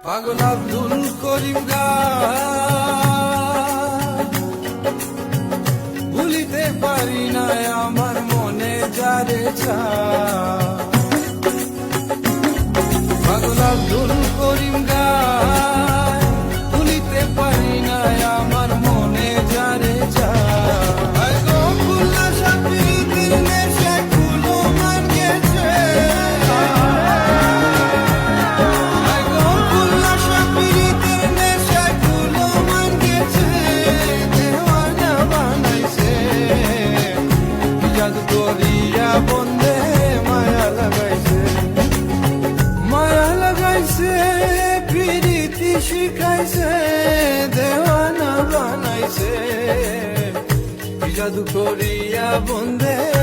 পাগল আব্দুল করিম গায় ভুলিতে পারি না আমার মনে যারে পাগল আব্দুল করিম গায় ভুলিতে পারি না আমার মনে যারে করিয়া বন্দে মায়া লাগাইছে প্রীতি শিখাইছে দেওয়ানা বানাইছে জাদু করিয়া বন্দে